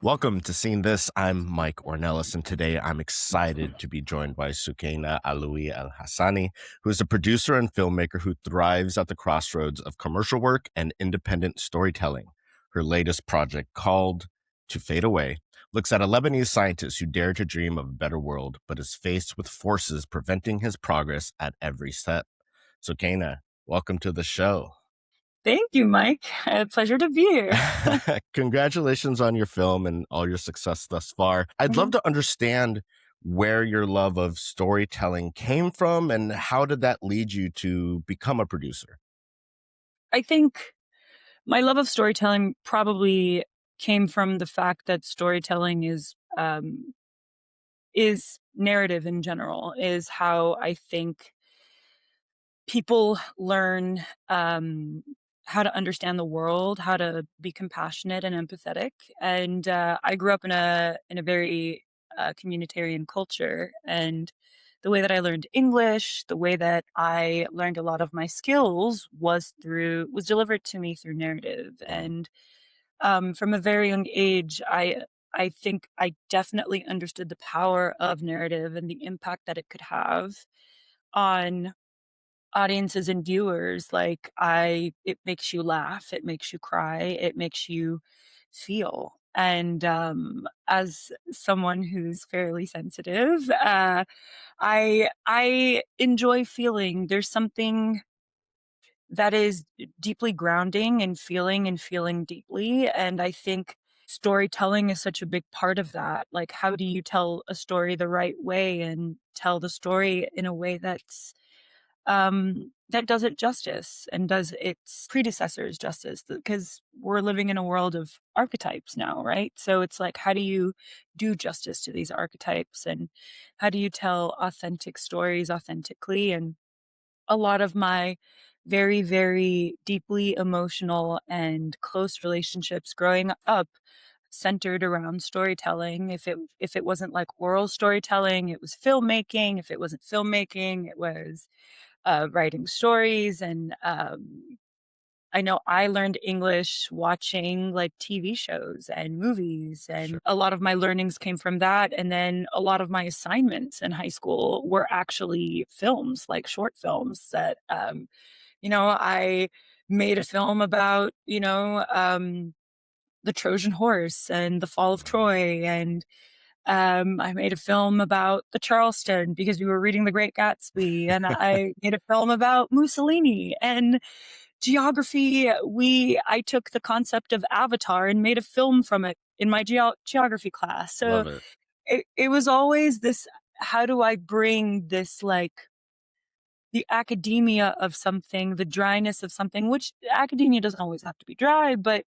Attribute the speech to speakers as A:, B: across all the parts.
A: Welcome to Seeing This. I'm Mike Ornelas, and today I'm excited to be joined by Soukaina Alaoui El Hassani, who is a producer and filmmaker who thrives at the crossroads of commercial work and independent storytelling. Her latest project, called To Fade Away, looks at a Lebanese scientist who dared to dream of a better world, but is faced with forces preventing his progress at every step. Soukaina, welcome to the show.
B: Thank you, Mike. A pleasure to be here.
A: Congratulations on your film and all your success thus far. I'd love
B: Mhm.
A: to understand where your love of storytelling came from and how did that lead you to become a producer?
B: I think my love of storytelling probably came from the fact that storytelling is narrative in general, is how I think people learn how to understand the world, how to be compassionate and empathetic. And I grew up in a very communitarian culture, and the way that I learned English, the way that I learned a lot of my skills was delivered to me through narrative.
A: Mm,
B: And from a very young age, I think I definitely understood the power of narrative and the impact that it could have on audiences and viewers. Like, I it makes you laugh, it makes you cry, it makes you feel. And as someone who's fairly sensitive, I enjoy feeling. There's something that is deeply grounding in feeling and feeling deeply, and I think storytelling is such a big part of that. Like, how do you tell a story the right way and tell the story in a way that does it justice and does its predecessors justice? Because we're living in a world of archetypes now, right? So it's like, how do you do justice to these archetypes, and how do you tell authentic stories authentically? And a lot of my very, very deeply emotional and close relationships growing up centered around storytelling. If it wasn't like oral storytelling, it was filmmaking. If it wasn't filmmaking, it was writing stories. And I know I learned English watching like TV shows and movies, and
A: sure.
B: a lot of my learnings came from that. And then a lot of my assignments in high school were actually films, like short films that, I made a film about, the Trojan horse and the fall of
A: Mm,
B: Troy. And I made a film about the Charleston because we were reading The Great Gatsby, and I made a film about Mussolini. And geography, we I took the concept of Avatar and made a film from it in my geography class. So
A: love it.
B: it was always this, how do I bring this, like, the academia of something, the dryness of something, which academia doesn't always have to be dry, but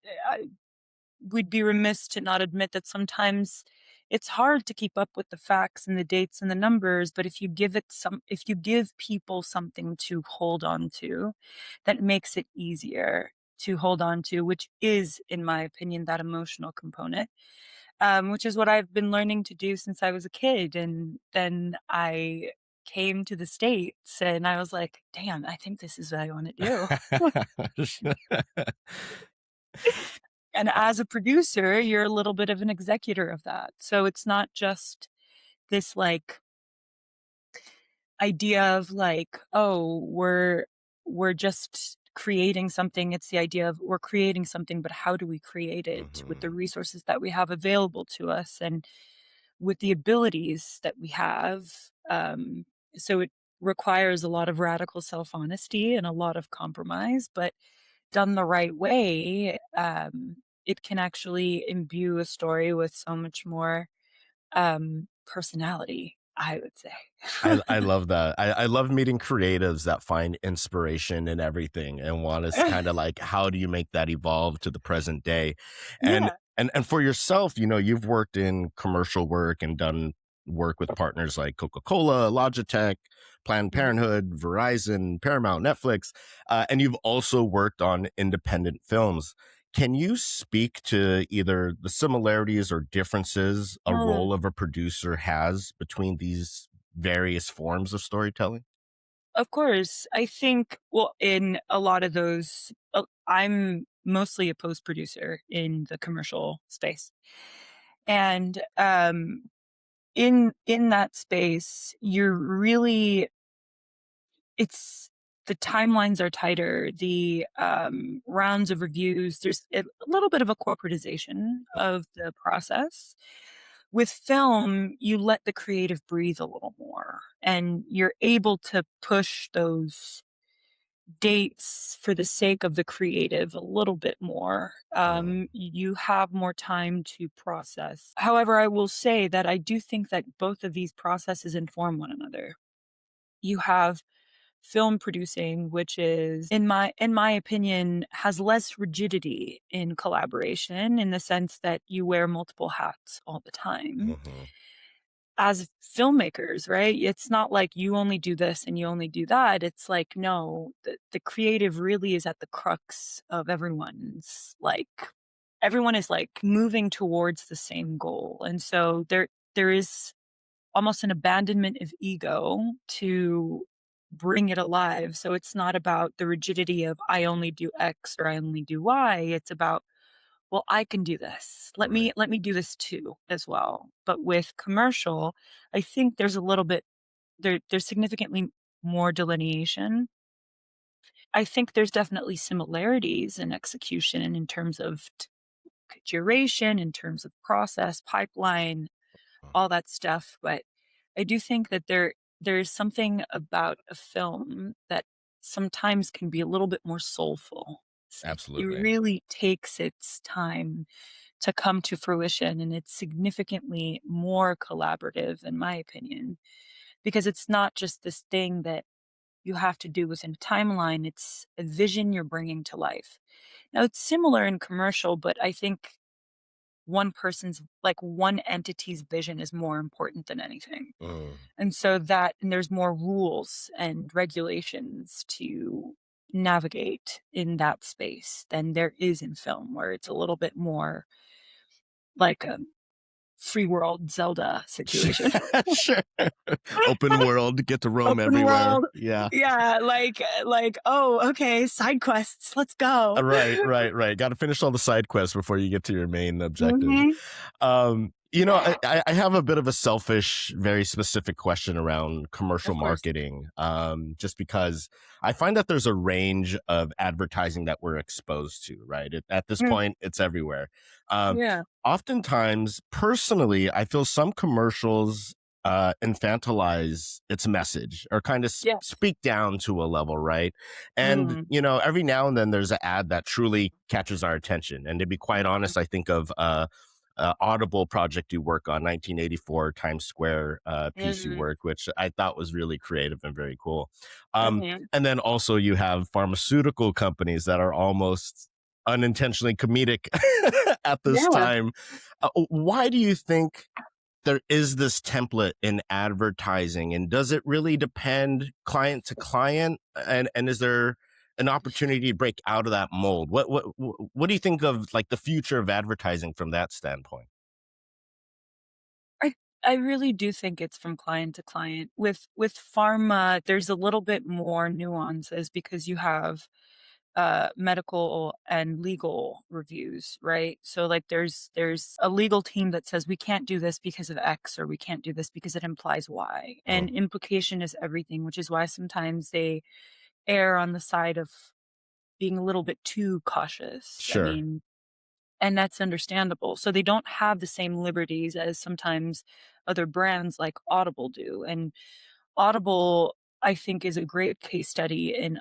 B: we'd be remiss to not admit that sometimes it's hard to keep up with the facts and the dates and the numbers. But if you give people something to hold on to, that makes it easier to hold on to, which is, in my opinion, that emotional component, which is what I've been learning to do since I was a kid. And then I came to the States and I was like, damn, I think this is what I want to do. And as a producer, you're a little bit of an executor of that. So it's not just this, like, idea of like, oh, we're just creating something. It's the idea of we're creating something, but how do we create it with the
A: Mhm.
B: resources that we have available to us and with the abilities that we have? So it requires a lot of radical self-honesty and a lot of compromise, but done the right way, it can actually imbue a story with so much more personality, I would say.
A: I love that. I love meeting creatives that find inspiration in everything and want us kind of like, how do you make that evolve to the present day? And
B: Yeah.
A: and for yourself, you've worked in commercial work and done work with partners like Coca-Cola, Logitech, Planned
B: Mhm.
A: Parenthood, Verizon, Paramount, Netflix, and you've also worked on independent films. Can you speak to either the similarities or differences a
B: Mm.
A: role of a producer has between these various forms of storytelling?
B: Of course. I think, well, in a lot of those, I'm mostly a post producer in the commercial space. And in that space, you're really it's the timelines are tighter, the rounds of reviews, there's a little bit of a corporatization of the process. With film, you let the creative breathe a little more, and you're able to push those dates for the sake of the creative a little bit more.
A: Mm,
B: You have more time to process. However, I will say that I do think that both of these processes inform one another. You have film producing, which is, in my opinion, has less rigidity in collaboration in the sense that you wear multiple hats all the time.
A: mhm,
B: As filmmakers, right? It's not like you only do this and you only do that. It's like, no, the creative really is at the crux of everyone's like everyone is like moving towards the same goal. And so there is almost an abandonment of ego to bring it alive. So it's not about the rigidity of I only do X or I only do Y. It's about, well, I can do this.
A: right.
B: Let me do this too as well. But with commercial, I think there's a little bit there's significantly more delineation. I think there's definitely similarities in execution in terms of duration, in terms of process, pipeline,
A: Mm,
B: all that stuff, but I do think that there's something about a film that sometimes can be a little bit more soulful. It's like it
A: absolutely.
B: really takes its time to come to fruition, and it's significantly more collaborative, in my opinion, because it's not just this thing that you have to do within a timeline, it's a vision you're bringing to life. Now, it's similar in commercial, but I think one entity's vision is more important than anything.
A: Mm,
B: And there's more rules and regulations to navigate in that space than there is in film, where it's a little bit more like a free world Zelda situation.
A: sure. Open world, get to roam
B: Open
A: everywhere.
B: world.
A: Yeah.
B: Yeah, oh, okay, side quests, let's go.
A: Right, right, right. Got to finish all the side quests before you get to your main objective.
B: Mhm.
A: I have a bit of a selfish, very specific question around commercial
B: Of course.
A: marketing, just because I find that there's a range of advertising that we're exposed to, right? At this
B: Mm,
A: point, it's everywhere. Um,
B: yeah.
A: Oftentimes, personally, I feel some commercials infantilize its message or kind of
B: Yes.
A: speak down to a level, right? And,
B: Mm.
A: every now and then there's an ad that truly catches our attention. And to be quite
B: Mhm.
A: honest, I think of Audible project you work on, 1984 Times Square piece you
B: Mhm.
A: work, which I thought was really creative and very cool. Um,
B: Mhm.
A: and then also you have pharmaceutical companies that are almost unintentionally comedic at this
B: Yeah.
A: time. Why do you think there is this template in advertising, and does it really depend client to client, and is there an opportunity to break out of that mold? What do you think of like the future of advertising from that standpoint?
B: I I really do think it's from client to client. With pharma, there's a little bit more nuances because you have medical and legal reviews, right? So like there's a legal team that says we can't do this because of X or we can't do this because it implies Y. And
A: Mm,
B: implication is everything, which is why sometimes they err on the side of being a little bit too cautious. I
A: sure.
B: mean, and that's understandable. So they don't have the same liberties as sometimes other brands like Audible do. And Audible, I think, is a great case study in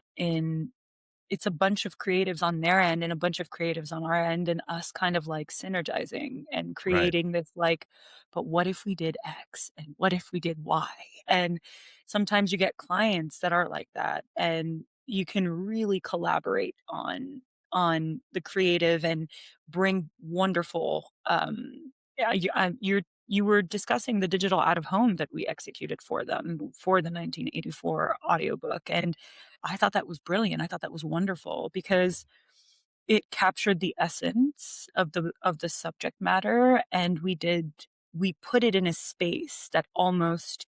B: it's a bunch of creatives on their end and a bunch of creatives on our end and us kind of like synergizing and
A: Right.
B: creating this like, but what if we did X and what if we did Y? And sometimes you get clients that are like that and you can really collaborate on the creative and bring wonderful yeah, you were discussing the digital out of home that we executed for them for the 1984 audiobook and I thought that was brilliant. I thought that was wonderful because it captured the essence of the subject matter and we put it in a space that almost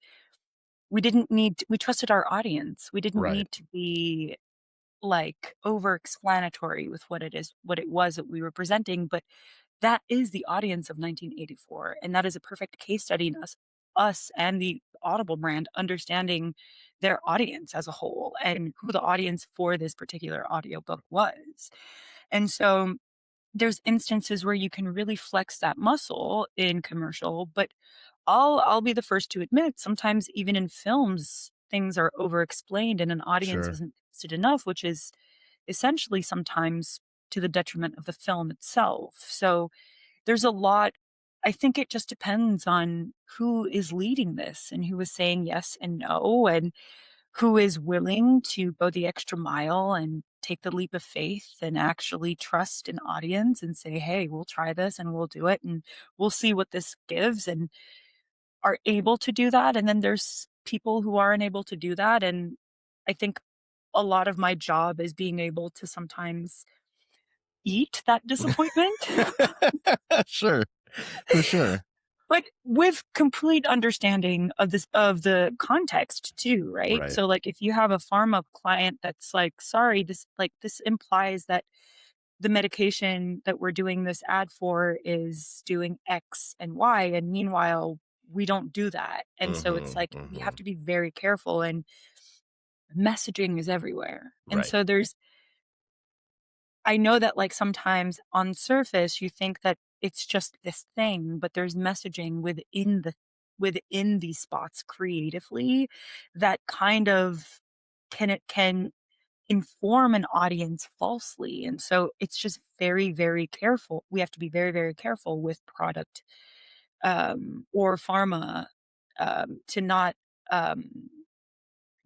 B: we trusted our audience. We didn't
A: Right.
B: need to be like over explanatory with what it was that we were presenting, but that is the audience of 1984, and that is a perfect case study in us and the Audible brand understanding their audience as a whole and who the audience for this particular audiobook was. And so there's instances where you can really flex that muscle in commercial, but I'll be the first to admit sometimes even in films things are overexplained and an audience
A: Sure.
B: isn't interested enough, which is essentially sometimes to the detriment of the film itself. So there's a lot. I think it just depends on who is leading this and who is saying yes and no, and who is willing to go the extra mile and take the leap of faith and actually trust an audience and say, "Hey, we'll try this and we'll do it and we'll see what this gives," and are able to do that. And then there's people who aren't able to do that. And I think a lot of my job is being able to sometimes eat that disappointment.
A: Sure, for sure.
B: But with complete understanding of this of the context too, right?
A: Right.
B: So, like, if you have a pharma client that's like, "Sorry, this implies that the medication that we're doing this ad for is doing X and Y, and meanwhile, we don't do that." And so it's
A: Mhm,
B: like, we have
A: mhm.
B: to be very careful, and messaging is everywhere. And
A: Right,
B: so I know that, like, sometimes on surface, you think that it's just this thing, but there's messaging within these spots creatively that kind of can inform an audience falsely, and so it's just very, very careful. We have to be very, very careful with product, or pharma, to not, um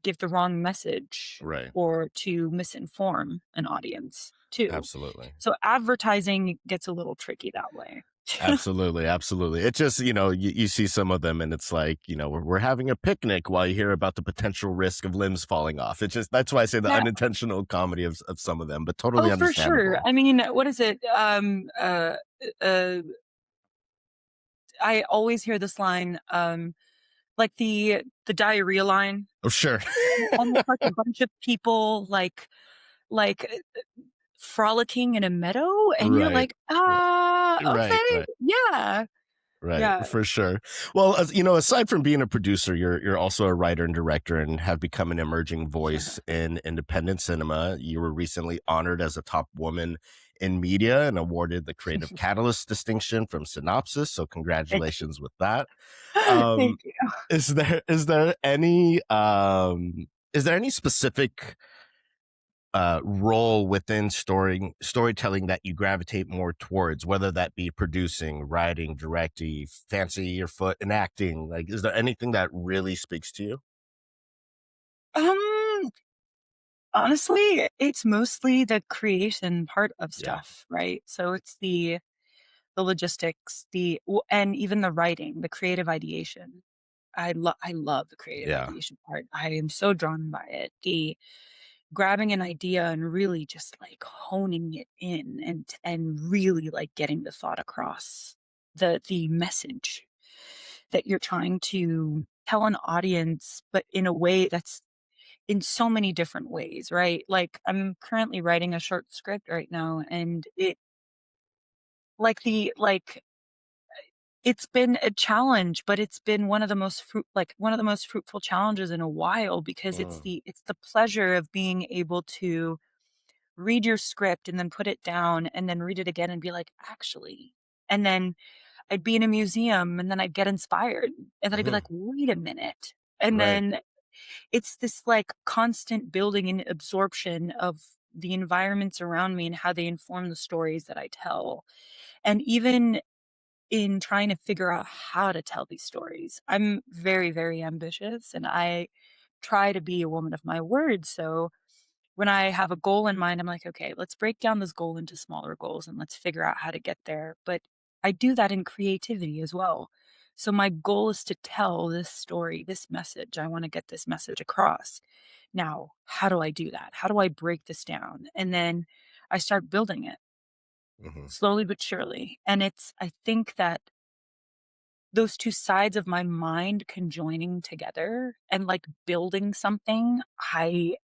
B: give the wrong message
A: right.
B: or to misinform an audience too.
A: Absolutely.
B: So advertising gets a little tricky that way.
A: Absolutely, absolutely. It just, you see some of them and it's like, we're having a picnic while you hear about the potential risk of limbs falling off. It's just that's why I say the
B: Yeah.
A: unintentional comedy of some of them, but
B: Oh,
A: totally
B: for sure.
A: understandable.
B: I mean, what is it? Uh, I always hear this line, like the diarrhea line.
A: Oh, sure.
B: And it's like a bunch of people like frolicking in a meadow, and you're
A: Right.
B: like,
A: Right. Right,
B: okay,
A: right.
B: yeah,
A: Right,
B: yeah,
A: for sure. Well, aside from being a producer, you're also a writer and director and have become an emerging voice
B: sure.
A: in independent cinema. You were recently honored as a top woman in media and awarded the Creative Catalyst distinction from Synopsis. So
B: Thank
A: congratulations with that.
B: you.
A: Um,
B: Thank you.
A: is there any specific role within storytelling that you gravitate more towards, whether that be producing, writing, directing, fancy your foot in acting? Like, is there anything that really speaks to you?
B: Um, Honestly, it's mostly the creation part of
A: Yeah,
B: stuff, right? So it's the logistics, and even the writing, the creative ideation. I love the creative
A: yeah.
B: ideation part. I am so drawn by it. The grabbing an idea and really just like honing it in and really like getting the thought across, the message that you're trying to tell an audience, but in a way that's in so many different ways, right? Like, I'm currently writing a short script right now, and like it's been a challenge, but it's been one of the most fruitful challenges in a while, because
A: Mm,
B: it's the pleasure of being able to read your script and then put it down and then read it again and be like, "Actually," and then I'd be in a museum and then I'd get inspired, and then I'd be
A: mhm,
B: like, "Wait a minute," and
A: right.
B: then it's this, like, constant building and absorption of the environments around me and how they inform the stories that I tell, and even in trying to figure out how to tell these stories. I'm very, very ambitious, and I try to be a woman of my word, so when I have a goal in mind, I'm like, "Okay, let's break down this goal into smaller goals and let's figure out how to get there." But I do that in creativity as well. So my goal is to tell this story, this message. I wanna get this message across. Now, how do I do that? How do I break this down? And then I start building it
A: Mhm,
B: slowly but surely. And I think that those 2 sides of my mind conjoining together and, like, building something, I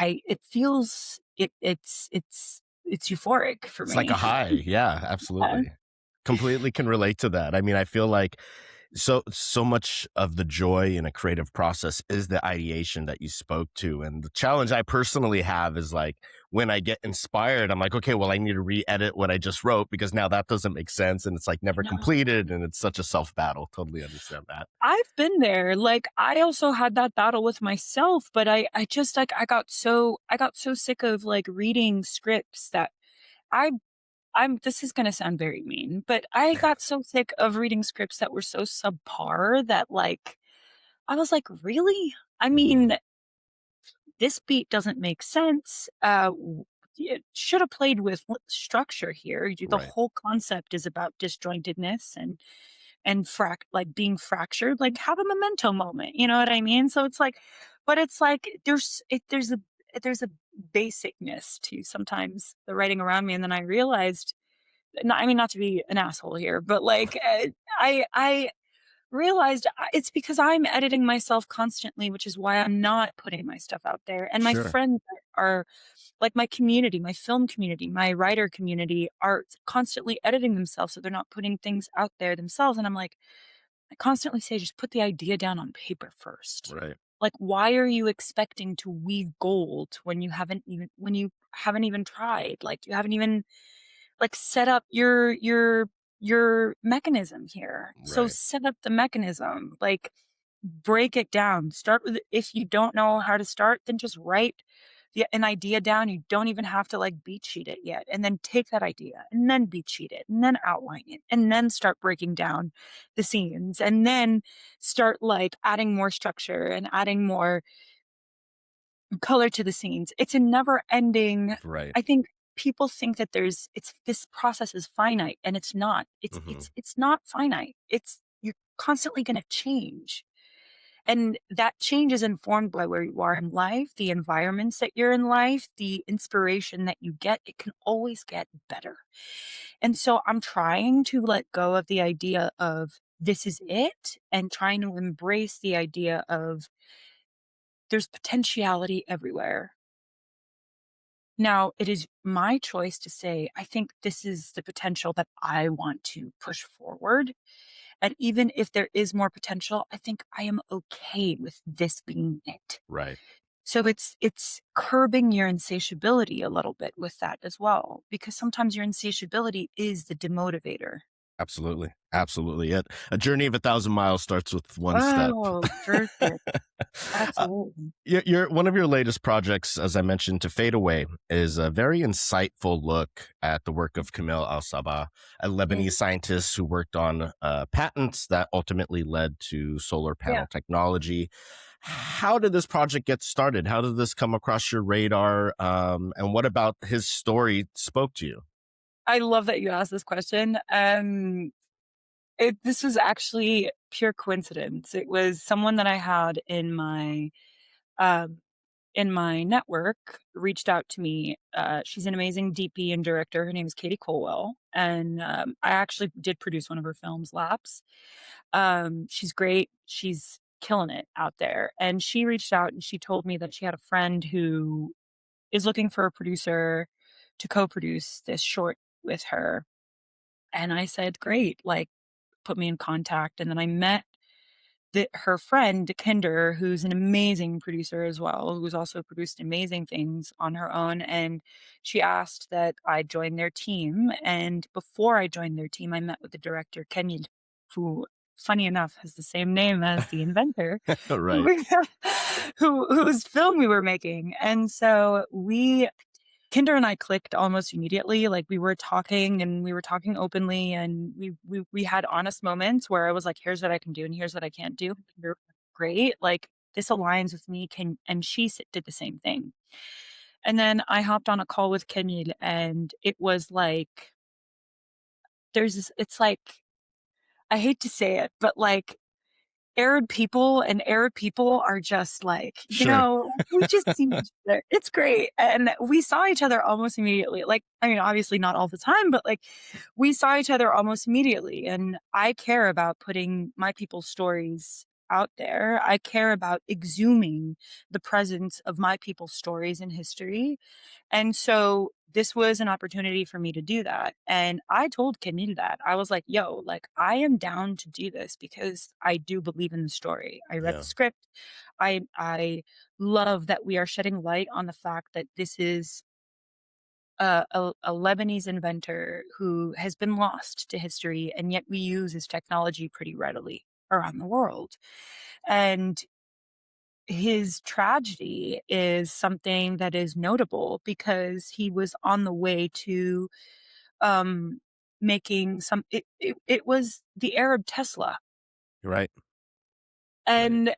B: it feels it's it's euphoric for
A: It's like a
B: me.
A: high. Yeah,
B: Yeah.
A: absolutely. Completely can relate to that. I mean, I feel like so much of the joy in a creative process is the ideation that you spoke to. And the challenge I personally have is like when I get inspired, I'm like, okay, well, I need to re-edit what I just wrote because now that doesn't make sense and it's like never completed and it's such a self battle. Totally understand that.
B: I've been there. Like, I also had that battle with myself, but I just, like, I got so sick of, like, reading scripts that I this is gonna sound very mean, but I got so sick of reading scripts that were so subpar that, like, I was like, "Really? I
A: Hmm.
B: mean, this beat doesn't make sense. It should have played with structure here. The
A: Right.
B: whole concept is about disjointedness and like being fractured. Like have a memento moment. You know what I mean? So it's like, but it's like there's a basicness to sometimes the writing around me, and then I realized, I mean, not to be an asshole here, but like I realized it's because I'm editing myself constantly, which is why I'm not putting my stuff out there. And my
A: Sure.
B: friends are like my community, my film community, my writer community are constantly editing themselves. So they're not putting things out there themselves. And I'm like, I constantly say, just put the idea down on paper first.
A: Right.
B: Like, why are you expecting to weave gold when you haven't even tried? Like, you haven't even like set up your mechanism here. So
A: Right.
B: set up the mechanism, like break it down. Start with, if you don't know how to start, then just write an idea down. You don't even have to like beat sheet it yet. And then take that idea and then beat sheet it and then outline it and then start breaking down the scenes and then start like adding more structure and adding more color to the scenes. It's a never ending.
A: Right.
B: I think people think that it's this process is finite, and it's not.
A: Hmm.
B: It's not finite. It's you're constantly going to change. And that change is informed by where you are in life, the environments that you're in life, the inspiration that you get. It can always get better. And so I'm trying to let go of the idea of this is it and trying to embrace the idea of there's potentiality everywhere. Now, it is my choice to say, I think this is the potential that I want to push forward. And even if there is more potential, I think I am okay with this being it.
A: Right.
B: So it's curbing your insatiability a little bit with that as well, because sometimes your insatiability is the demotivator.
A: Absolutely. Absolutely. A journey of 1,000 miles starts with one step.
B: Oh, for sure.
A: Uh,
B: Absolutely.
A: one of your latest projects, as I mentioned, To Fade Away, is a very insightful look at the work of Kamel Al-Sabah, a
B: Mm,
A: Lebanese scientist who worked on patents that ultimately led to solar
B: yeah.
A: panel technology. How did this project get started? How did this come across your radar? And what about his story spoke to you?
B: I love that you asked this question. This was actually pure coincidence. It was someone that I had um, in my network reached out to me. She's an amazing DP and director. Her name is Katie Colwell, and I actually did produce one of her films, Laps. She's great. She's killing it out there. And she reached out and she told me that she had a friend who is looking for a producer to co-produce this short with her. And I said, great, like put me in contact. And then I met her friend Kinder, who's an amazing producer as well, who's also produced amazing things on her own. And she asked that I join their team. And before I joined their team, I met with the director, Kenyon, who, funny enough, has the same name as the inventor, who
A: Right.
B: we- whose film we were making. And so Kinder and I clicked almost immediately. Like we were talking and we were talking openly, and we had honest moments where I was like, here's what I can do and here's what I can't do. You're great. Like this aligns with me. Can and she did the same thing. And then I hopped on a call with Kenyon, and it was like it's like I hate to say it, but like Arab people are just like,
A: Sure.
B: we just see each other. It's great. And we saw each other almost immediately. Like, I mean, obviously not all the time, but like we saw each other almost immediately. And I care about putting my people's stories out there. I care about exhuming the presence of my people's stories and history. And so this was an opportunity for me to do that. And I told Camille that. I was like, yo, like, I am down to do this because I do believe in the story. I read the
A: Yeah.
B: script. I love that we are shedding light on the fact that this is a Lebanese inventor who has been lost to history, and yet we use his technology pretty readily around the world. And his tragedy is something that is notable because he was on the way to um, making it was the Arab Tesla.
A: Right. Right.
B: And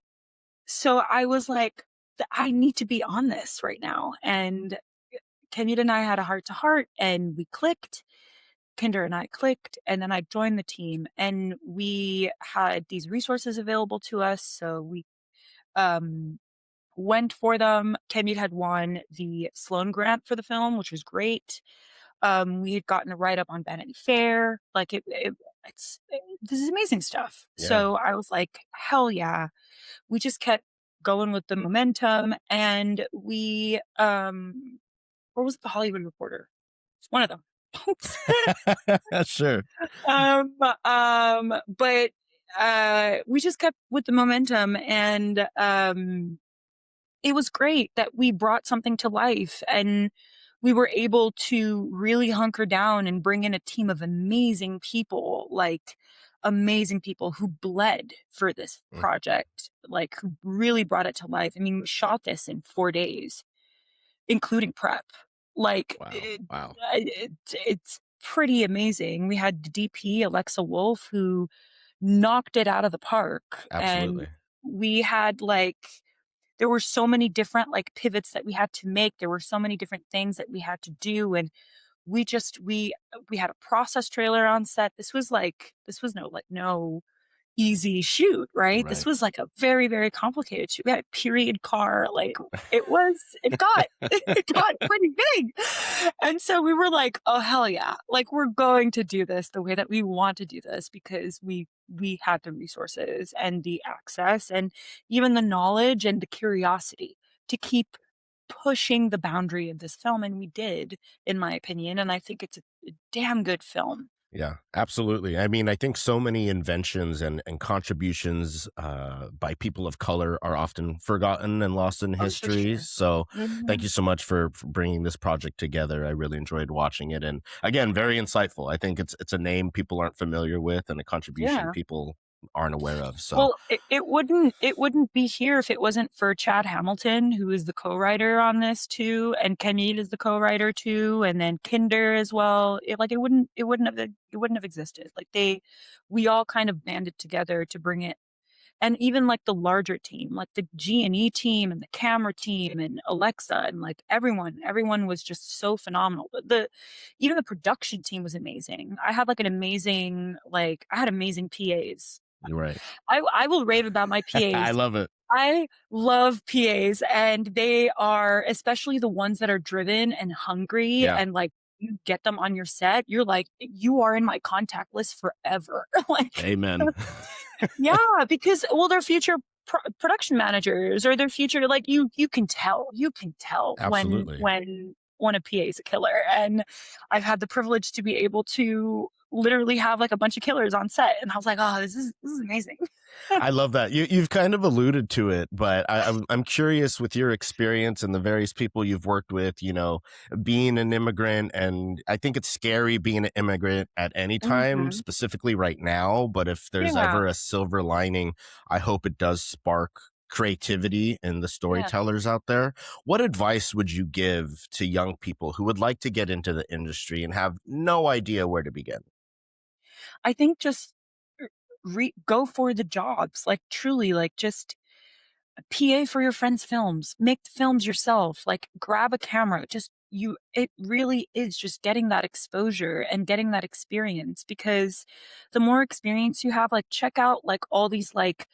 B: so I was like, I need to be on this right now. And Kenyatta and I had a heart to heart and we clicked. Kinder and I clicked, and then I joined the team, and we had these resources available to us. So we um, went for them. Kemi had won the Sloan Grant for the film, which was great. We had gotten a write up on Vanity Fair. Like this is amazing stuff.
A: Yeah.
B: So I was like, hell yeah. We just kept going with the momentum, and we or was it the Hollywood Reporter? It's one of them.
A: Sure.
B: Um, but, we just kept with the momentum and, it was great that we brought something to life and we were able to really hunker down and bring in a team of amazing people who bled for this
A: Mm.
B: project, like, who really brought it to life. I mean, we shot this in 4 days, including prep. Like,
A: Wow. Wow.
B: it's pretty amazing. We had the DP, Alexa Wolf, who knocked it out of the park, and
A: Absolutely.
B: we had, like there were so many different, like, pivots that we had to make. There were so many different things that we had to do, and we had a process trailer on set. This was no easy shoot, right? This
A: Right.
B: was like a very, very complicated shoot. We had a period car, like it got pretty big. And so we were like, oh hell yeah. Like we're going to do this the way that we want to do this because we had the resources and the access and even the knowledge and the curiosity to keep pushing the boundary of this film. And we did, in my opinion. And I think it's a damn good film.
A: Yeah, absolutely. I mean, I think so many inventions and contributions by people of color are often forgotten and lost in
B: Oh, for
A: history.
B: sure.
A: So, thank
B: Mhm.
A: you so much for bringing this project together. I really enjoyed watching it, and again, very insightful. I think it's a name people aren't familiar with, and a contribution
B: Yeah.
A: people aren't aware of. So,
B: Well, it wouldn't be here if it wasn't for Chad Hamilton, who is the co-writer on this too, and Kenny is the co-writer too, and then Kinder as well. It wouldn't have existed. Like we all kind of banded together to bring it, and even like the larger team, like the G&E team and the camera team and Alexa and like everyone was just so phenomenal. But the even the production team was amazing. I had amazing PAs.
A: you're right.
B: I will rave about my
A: I
B: PAs.
A: love it.
B: I love PAs, and they are especially the ones that are driven and hungry
A: Yeah.
B: and, like, you get them on your set, you're like, "You are in my contact list forever." Like
A: Amen.
B: yeah, because well, they're future production managers or they're future like, you can tell
A: Absolutely.
B: when a PA is a killer, and I've had the privilege to be able to literally have, like, a bunch of killers on set, and I was like, "Oh, this is amazing."
A: I love that. You've kind of alluded to it, but I'm curious with your experience and the various people you've worked with, being an immigrant, and I think it's scary being an immigrant at any time,
B: Mhm.
A: specifically right now. But if there's
B: Yeah,
A: ever a silver lining, I hope it does spark creativity in the
B: yeah.
A: storytellers out there. What advice would you give to young people who would like to get into the industry and have no idea where to begin?
B: I think just go for the jobs, like, truly, like, just PA for your friends' films, make the films yourself, like, grab a camera, just it really is just getting that exposure and getting that experience because the more experience you have, like, check out, like, all these, like,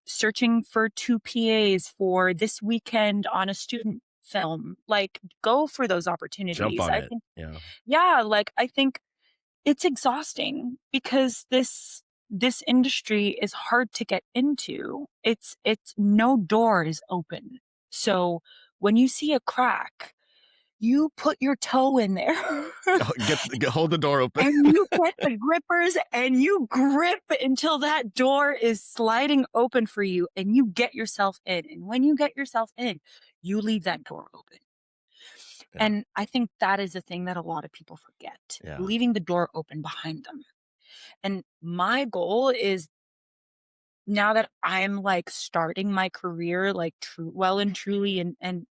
B: searching for 2 PAs for this weekend on a student film, like, go for those
A: Jump
B: opportunities.
A: on
B: I
A: it.
B: think
A: Yeah.
B: yeah, like, I think it's exhausting because this this industry is hard to get into. It's no door is open. So when you see a crack, you put your toe in there.
A: Hold the door open.
B: And you get the grippers and you grip until that door is sliding open for you and you get yourself in. And when you get yourself in, you leave that door open.
A: Yeah.
B: And I think that is a thing that a lot of people forget,
A: Yeah.
B: leaving the door open behind them. And my goal is, now that I'm like starting my career, like well and truly, and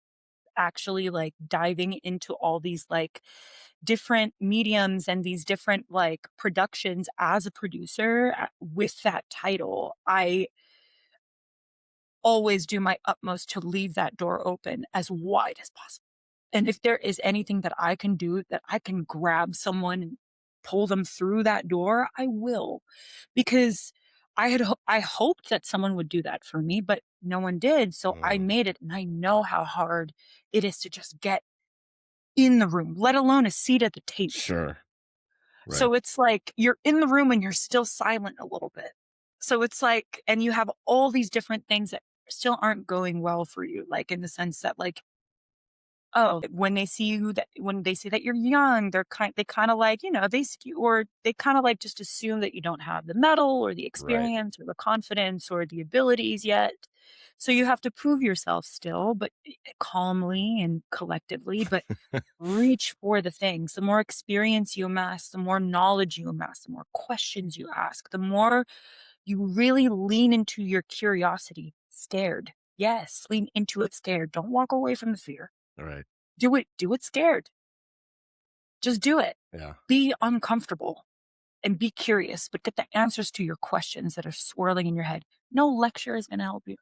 B: actually like diving into all these like different mediums and these different like productions as a producer with that title, I always do my utmost to leave that door open as wide as possible. And if there is anything that I can do, that I can grab someone and pull them through that door, I will. Because I hoped that someone would do that for me, but no one did. So I made it, and I know how hard it is to just get in the room, let alone a seat at the table.
A: Sure. Right.
B: So it's like you're in the room and you're still silent a little bit. So it's like, and you have all these different things that still aren't going well for you, like in the sense that like, oh, when they see you, that when they see that you're young, they kind of like, they skew, or they kind of like just assume that you don't have the mettle or the experience or the confidence or the abilities yet. So you have to prove yourself still, but calmly and collectively, but reach for the things. The more experience you amass, the more knowledge you amass, the more questions you ask, the more you really lean into your curiosity. Scared. Yes, lean into it scared. Don't walk away from the fear.
A: Right.
B: Do it scared. Just do it.
A: Yeah.
B: Be uncomfortable and be curious, but get the answers to your questions that are swirling in your head. No lecture is going to help you.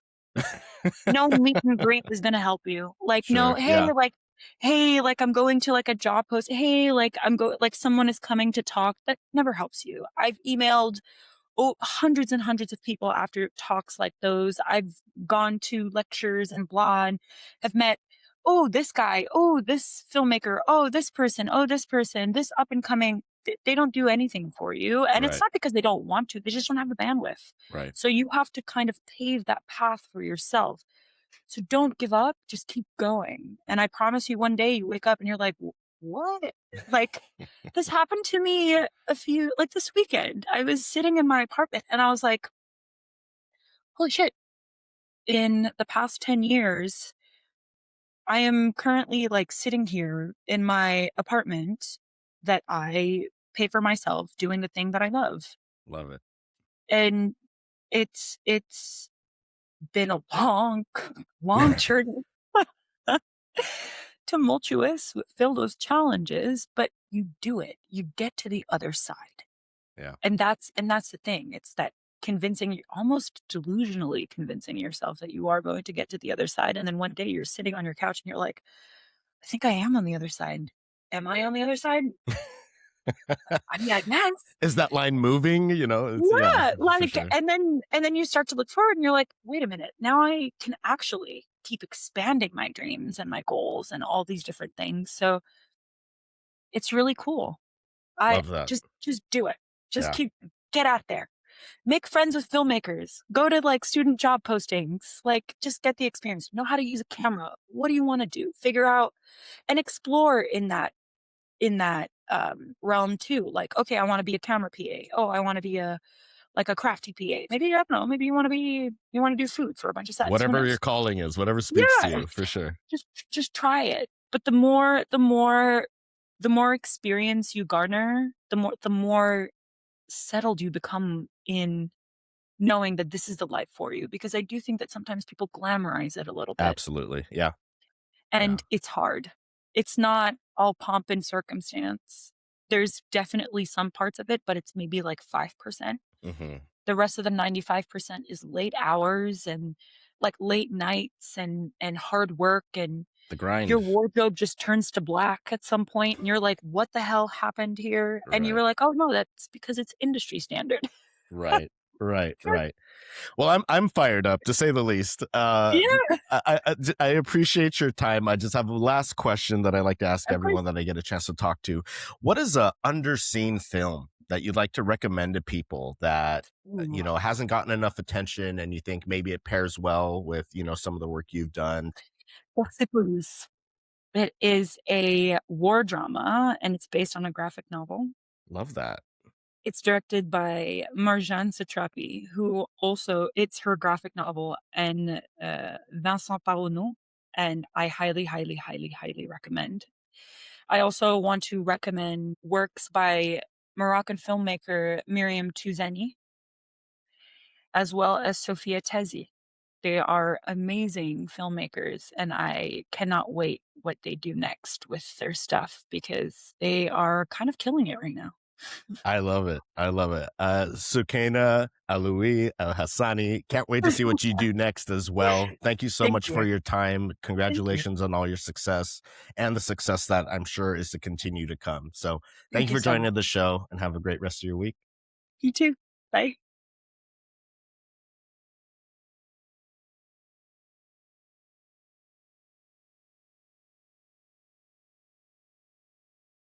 B: No meet and greet is going to help you. Like,
A: Sure.
B: no, hey, like I'm going to like a job post. Hey, like like someone is coming to talk. That never helps you. I've emailed hundreds and hundreds of people after talks like those. I've gone to lectures and blah, and have met, this guy, this filmmaker, this person, this up and coming. They don't do anything for you. And it's not because they don't want to, they just don't have the bandwidth.
A: Right.
B: So you have to kind of pave that path for yourself. So don't give up, just keep going. And I promise you, one day you wake up and you're like, what? Like, this happened to me this weekend. I was sitting in my apartment and I was like, holy shit. In the past 10 years, I am currently like sitting here in my apartment that I pay for myself, doing the thing that I love.
A: Love it.
B: And it's been a long journey. Tumultuous, filled with challenges, but you do it. You get to the other side.
A: Yeah.
B: And that's the thing. It's that almost delusionally convincing yourself that you are going to get to the other side. And then one day you're sitting on your couch and you're like, I think I am on the other side. Am I on the other side? I mean, I guess.
A: Is that line moving?
B: Yeah, like,
A: sure.
B: and then you start to look forward and you're like, wait a minute, now I can actually keep expanding my dreams and my goals and all these different things. So it's really cool.
A: Love that.
B: Just do it. Get out there. Make friends with filmmakers. Go to like student job postings. Like, just get the experience. Know how to use a camera. What do you want to do? Figure out and explore in that realm too. Like, okay, I want to be a camera PA. Oh, I want to be a crafty PA. Maybe, I don't know, maybe you want to do food for a bunch of sets.
A: Whatever your calling is, whatever speaks to you, for sure.
B: Just try it. But the more experience you garner, the more settled you become in knowing that this is the life for you. Because I do think that sometimes people glamorize it a little bit.
A: Absolutely. Yeah.
B: And it's hard. It's not all pomp and circumstance. There's definitely some parts of it, but it's maybe like 5%.
A: Mm-hmm.
B: The rest of the 95% is late hours and like late nights and hard work, and
A: the grind.
B: Your wardrobe just turns to black at some point and you're like, what the hell happened here?
A: Right.
B: And you were like, oh no, that's because it's industry standard.
A: Right. Well, I'm fired up, to say the least. I appreciate your time. I just have a last question that I like to ask everyone that I get a chance to talk to. What is a underseen film that you'd like to recommend to people that
B: Ooh,
A: hasn't gotten enough attention, and you think maybe it pairs well with some of the work you've done?
B: Persepolis. It is a war drama, and it's based on a graphic novel.
A: Love that.
B: It's directed by Marjane Satrapi, who also it's her graphic novel, and, Vincent Paronneau, and I highly, highly, highly, highly recommend. I also want to recommend works by Moroccan filmmaker Miriam Touzani, as well as Sophia Tezi. They are amazing filmmakers, and I cannot wait what they do next with their stuff because they are kind of killing it right now.
A: I love it. I love it. Soukaina Alaoui El Hassani. Can't wait to see what you do next as well. Thank you so
B: Thank
A: much for
B: you.
A: your time.
B: Thank you.
A: Congratulations on all your success and the success that I'm sure is to continue to come. So thank
B: Thank
A: you
B: you
A: for
B: so
A: joining
B: much.
A: the show and have a great rest of your week.
B: You too. Bye.